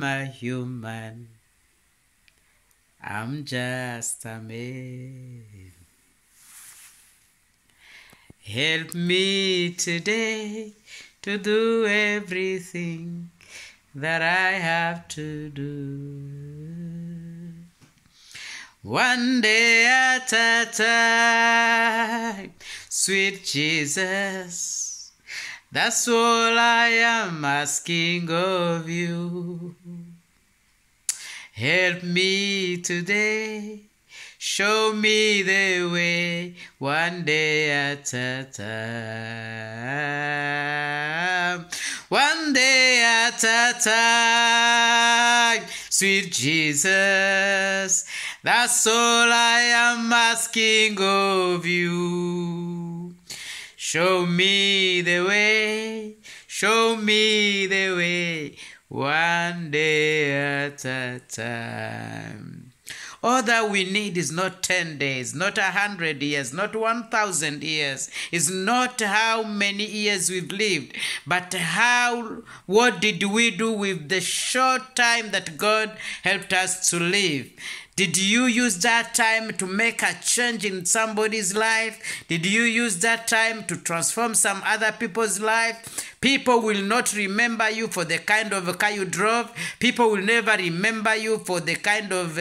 I'm a human. I'm just a man. Help me today to do everything that I have to do. One day at a time, sweet Jesus, that's all I am asking of you. Help me today, show me the way, one day at a time. One day at a time, sweet Jesus, that's all I am asking of you. Show me the way, show me the way, one day at a time. All that we need is not 10 days, not 100 years, not 1,000 years. It's not how many years we've lived, but what did we do with the short time that God helped us to live? Did you use that time to make a change in somebody's life? Did you use that time to transform some other people's life? People will not remember you for the kind of car you drove. People will never remember you for the kind of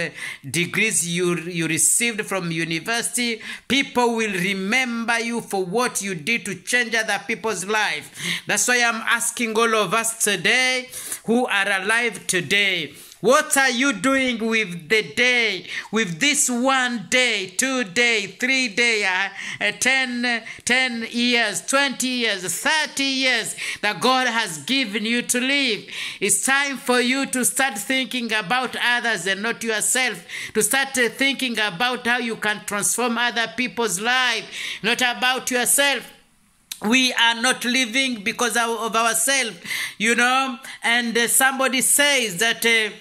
degrees you received from university. People will remember you for what you did to change other people's life. That's why I'm asking all of us today who are alive today, what are you doing with the day, with this 1 day, 2 day, 3 day, 10 years, 20 years, 30 years that God has given you to live? It's time for you to start thinking about others and not yourself, to start thinking about how you can transform other people's life, not about yourself. We are not living because of ourselves, you know. And somebody says that the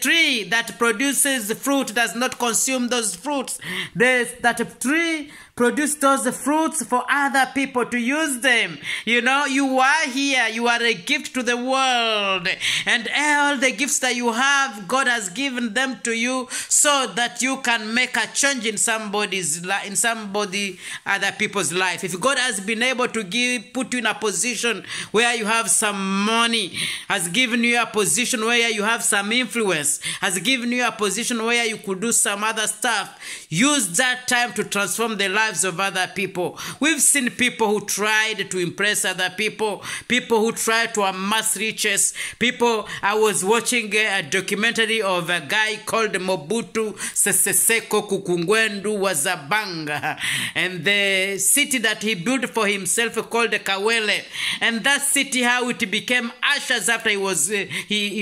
tree that produces fruit does not consume those fruits. That tree produce those fruits for other people to use them. You know, you are here. You are a gift to the world. And all the gifts that you have, God has given them to you so that you can make a change in other people's life. If God has been able to put you in a position where you have some money, has given you a position where you have some influence, has given you a position where you could do some other stuff, use that time to transform the lives of other people. We've seen people who tried to impress other people, people who tried to amass riches, people. I was watching a documentary of a guy called Mobutu Sese Seko Kukungwendu Wazabanga, and the city that he built for himself called Kawele, and that city, how it became ashes after he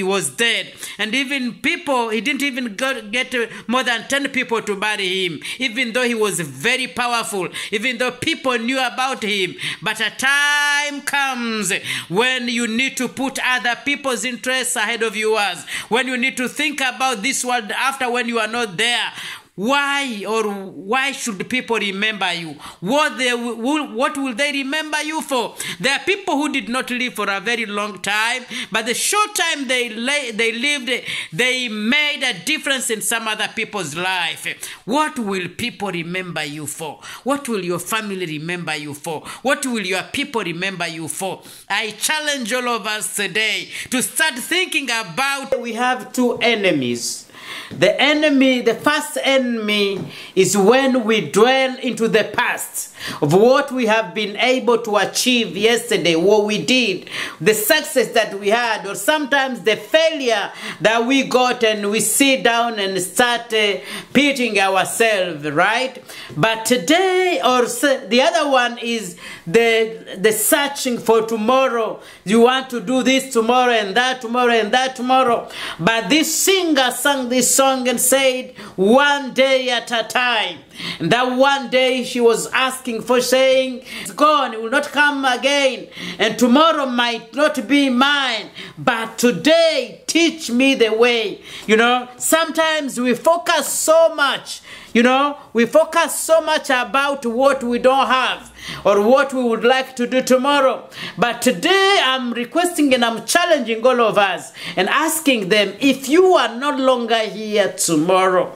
was dead. And even people, he didn't even get more than 10 people to bury him, even though he was very powerful, even though people knew about him. But a time comes when you need to put other people's interests ahead of yours, when you need to think about this world after when you are not there. Why should people remember you? What will they remember you for? There are people who did not live for a very long time, but the short time they lived, they made a difference in some other people's life. What will people remember you for? What will your family remember you for? What will your people remember you for? I challenge all of us today to start thinking about, we have two enemies. The first enemy is when we dwell into the past of what we have been able to achieve yesterday, what we did, the success that we had, or sometimes the failure that we got, and we sit down and start pitying ourselves, right? But today, or the other one is the searching for tomorrow. You want to do this tomorrow and that tomorrow and that tomorrow. But this singer sang this song and said, one day at a time. And that one day she was asking for, saying, it's gone, it will not come again. And tomorrow might not be mine. But today, teach me the way. You know, sometimes we focus so much. You know, we focus so much about what we don't have or what we would like to do tomorrow. But today I'm requesting and I'm challenging all of us and asking them, if you are no longer here tomorrow,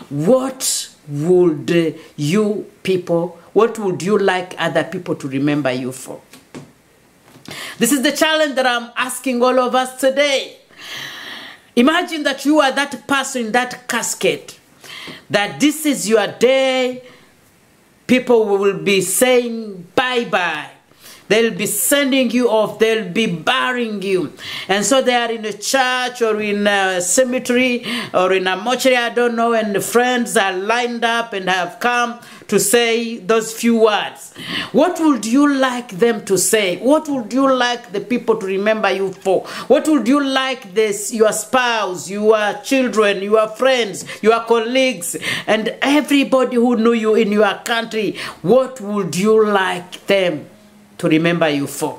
what would you like other people to remember you for? This is the challenge that I'm asking all of us today. Imagine that you are that person in that casket, that this is your day. People will be saying bye-bye. They'll be sending you off. They'll be burying you. And so they are in a church or in a cemetery or in a mortuary, I don't know, and the friends are lined up and have come to say those few words. What would you like them to say? What would you like the people to remember you for? What would you like your spouse, your children, your friends, your colleagues, and everybody who knew you in your country, what would you like them to remember you for?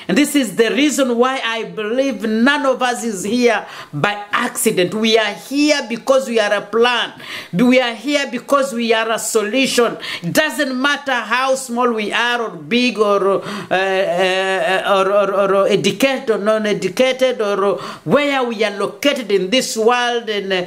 And this is the reason why I believe none of us is here by accident. We are here because we are a plan. We are here because we are a solution. It doesn't matter how small we are or big or educated or non-educated or where we are located in this world and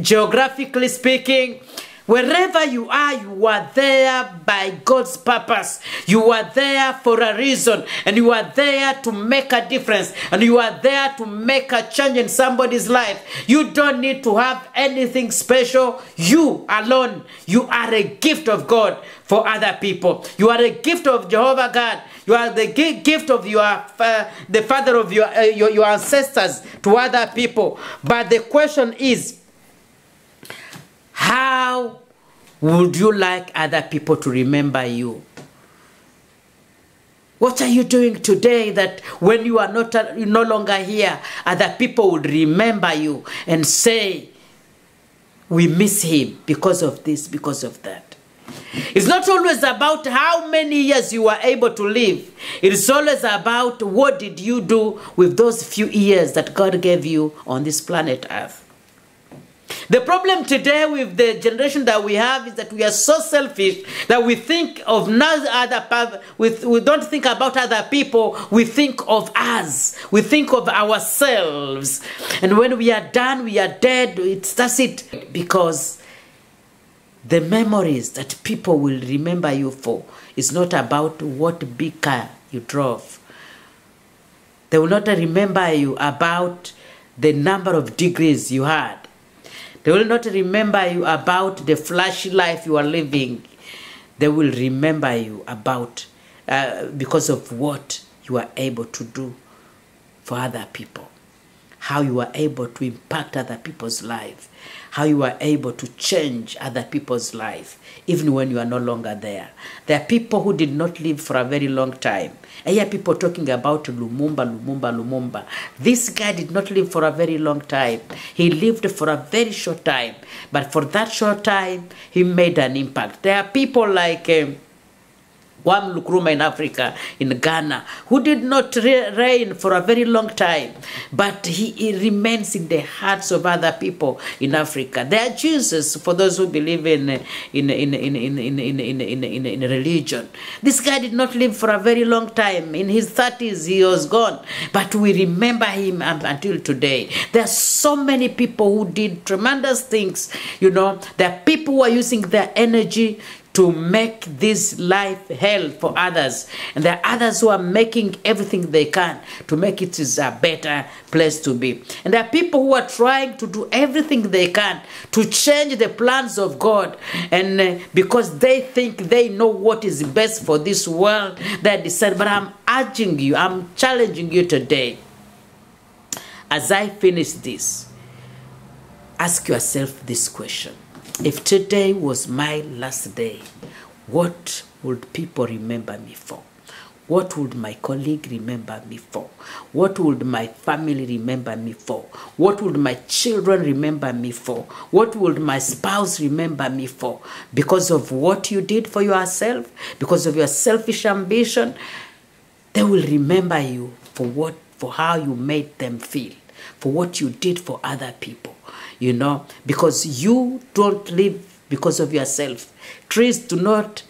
geographically speaking. Wherever you are there by God's purpose. You are there for a reason. And you are there to make a difference. And you are there to make a change in somebody's life. You don't need to have anything special. You alone, you are a gift of God for other people. You are a gift of Jehovah God. You are the gift of the father of your ancestors to other people. But the question is, how would you like other people to remember you? What are you doing today that when you are no longer here, other people would remember you and say, we miss him because of this, because of that? It's not always about how many years you were able to live. It is always about what did you do with those few years that God gave you on this planet Earth. The problem today with the generation that we have is that we are so selfish that we think of no other, we don't think about other people, we think of us, we think of ourselves. And when we are done, we are dead, that's it. Because the memories that people will remember you for is not about what big car you drove. They will not remember you about the number of degrees you had. They will not remember you about the flashy life you are living. They will remember you about because of what you are able to do for other people. How you are able to impact other people's life. How you are able to change other people's life, even when you are no longer there. There are people who did not live for a very long time. I hear people talking about Lumumba. This guy did not live for a very long time. He lived for a very short time. But for that short time, he made an impact. There are people like Wam Lukruma in Africa, in Ghana, who did not reign for a very long time, but he remains in the hearts of other people in Africa. They are Jesus for those who believe in religion. This guy did not live for a very long time. In his 30s, he was gone, but we remember him until today. There are so many people who did tremendous things. You know, there are people who are using their energy to make this life hell for others. And there are others who are making everything they can to make it a better place to be. And there are people who are trying to do everything they can to change the plans of God. And because they think they know what is best for this world, they decide. But I'm urging you, I'm challenging you today. As I finish this, ask yourself this question. If today was my last day, what would people remember me for? What would my colleague remember me for? What would my family remember me for? What would my children remember me for? What would my spouse remember me for? Because of what you did for yourself, because of your selfish ambition, they will remember you for how you made them feel, for what you did for other people, you know, because you don't live because of yourself. Trees do not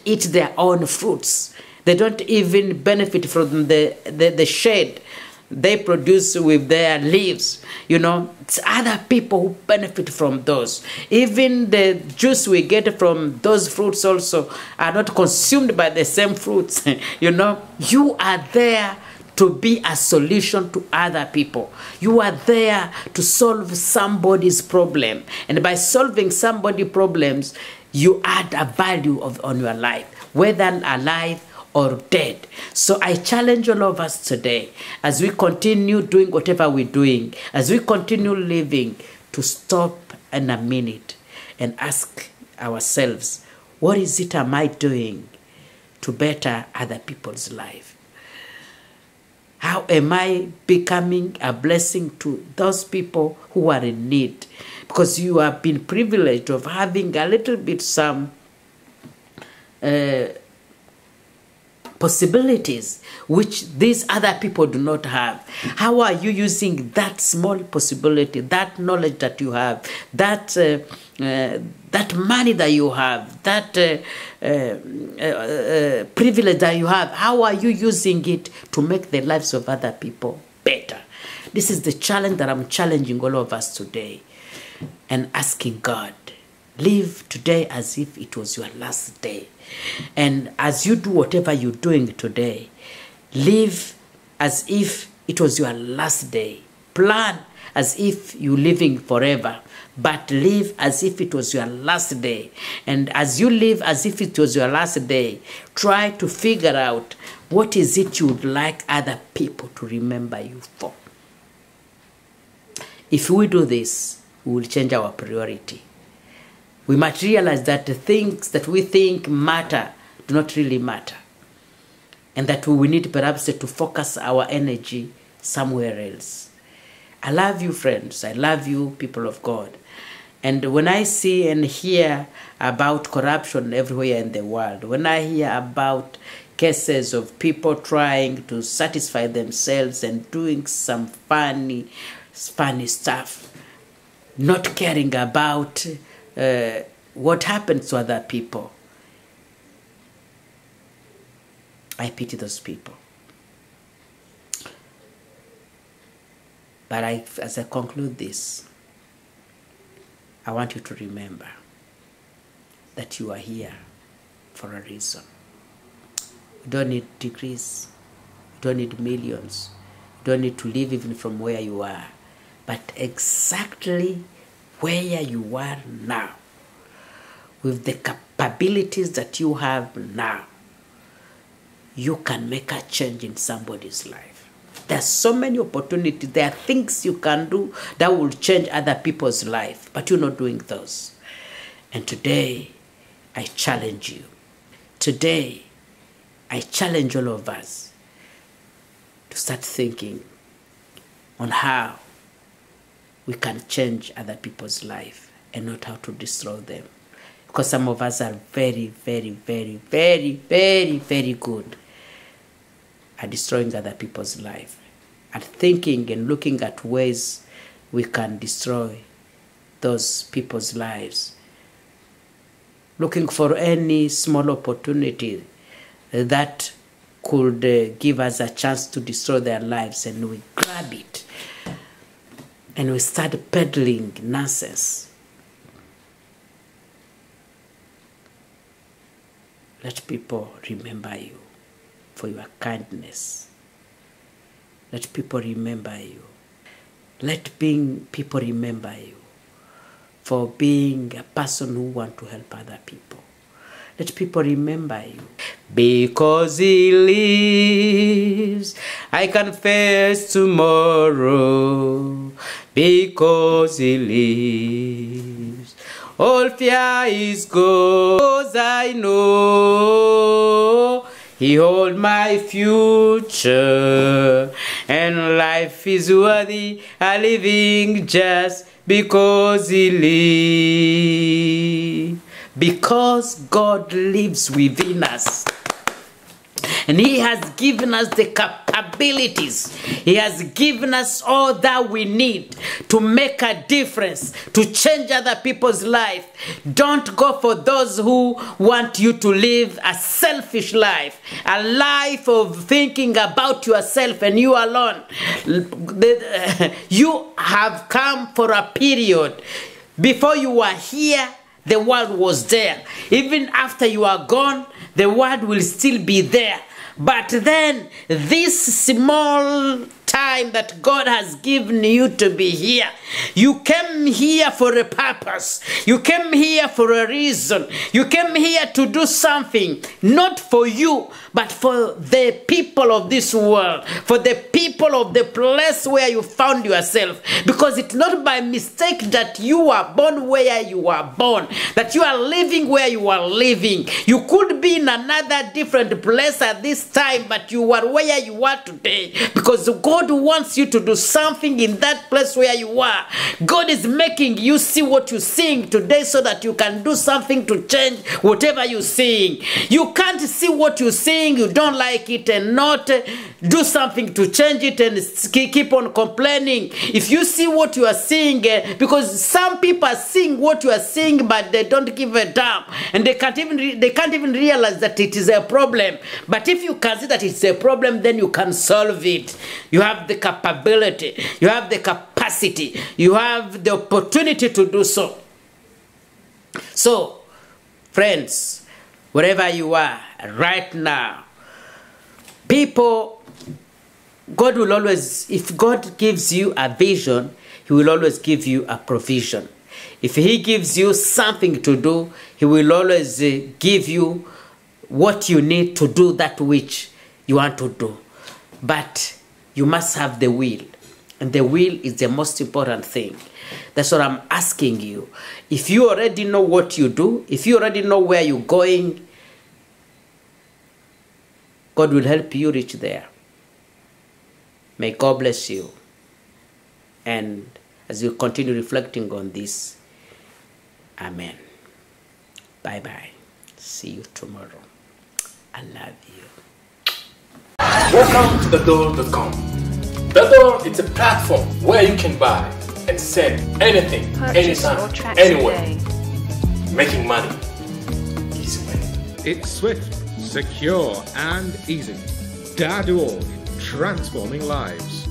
eat their own fruits. They don't even benefit from the shade they produce with their leaves. You know, it's other people who benefit from those. Even the juice we get from those fruits also are not consumed by the same fruits. You know, you are there to be a solution to other people. You are there to solve somebody's problem. And by solving somebody's problems, you add a value on your life, whether alive or dead. So I challenge all of us today, as we continue doing whatever we're doing, as we continue living, to stop in a minute and ask ourselves, what is it am I doing to better other people's life? How am I becoming a blessing to those people who are in need? Because you have been privileged of having a little bit some possibilities which these other people do not have. How are you using that small possibility, that knowledge that you have, that money that you have, that privilege that you have? How are you using it to make the lives of other people better? This is the challenge that I'm challenging all of us today, and asking God, live today as if it was your last day. And as you do whatever you're doing today, live as if it was your last day. Plan as if you're living forever, but live as if it was your last day. And as you live as if it was your last day, try to figure out what is it you would like other people to remember you for. If we do this, we will change our priority. We might realize that the things that we think matter do not really matter, and that we need perhaps to focus our energy somewhere else. I love you, friends. I love you, people of God. And when I see and hear about corruption everywhere in the world, when I hear about cases of people trying to satisfy themselves and doing some funny stuff, not caring about what happens to other people, I pity those people. But as I conclude this, I want you to remember that you are here for a reason. You don't need degrees. You don't need millions. You don't need to live even from where you are. But exactly where you are now, with the capabilities that you have now, you can make a change in somebody's life. There are so many opportunities. There are things you can do that will change other people's life, but you're not doing those. And today, I challenge you. Today, I challenge all of us to start thinking on how we can change other people's life and not how to destroy them. Because some of us are very, very, very, very, very, very good at destroying other people's life, at thinking and looking at ways we can destroy those people's lives, looking for any small opportunity that could give us a chance to destroy their lives, and we grab it and we start peddling nonsense. Let people remember you for your kindness. Let people remember you. Let people remember you for being a person who wants to help other people. Let people remember you. Because he lives, I can face tomorrow. Because he lives, all fear is gone. 'Cause I know He holds my future, and life is worthy a living just because He lives. Because God lives within us. And He has given us the capabilities. He has given us all that we need to make a difference, to change other people's life. Don't go for those who want you to live a selfish life, a life of thinking about yourself and you alone. You have come for a period. Before you were here, the world was there. Even after you are gone, the world will still be there. But then, this small time that God has given you to be here, you came here for a purpose. You came here for a reason. You came here to do something, not for you, but for the people of this world, for the people of the place where you found yourself. Because it's not by mistake that you are born where you are born, that you are living where you are living. You could be in another different place at this time, but you are where you are today because God wants you to do something in that place where you are. God is making you see what you're seeing today so that you can do something to change whatever you're seeing. You can't see what you're seeing, you don't like it, and not do something to change it and keep on complaining. If you see what you are seeing, because some people are seeing what you are seeing, but they don't give a damn, and they can't even realize that it is a problem. But if you can see that it's a problem, then you can solve it. You have the capability, you have the capacity, you have the opportunity to do so. So, friends, wherever you are right now, people, God will always, if God gives you a vision, He will always give you a provision. If He gives you something to do, He will always give you what you need to do that which you want to do. But you must have the will. And the will is the most important thing. That's what I'm asking you. If you already know what you do, if you already know where you're going, God will help you reach there. May God bless you. And as you continue reflecting on this, amen. Bye-bye. See you tomorrow. I love you. Welcome to TheDoor.com. The Door is a platform where you can buy and sell anything, anytime, anywhere. Making money easy way. It's swift, secure, and easy. Dador, transforming lives.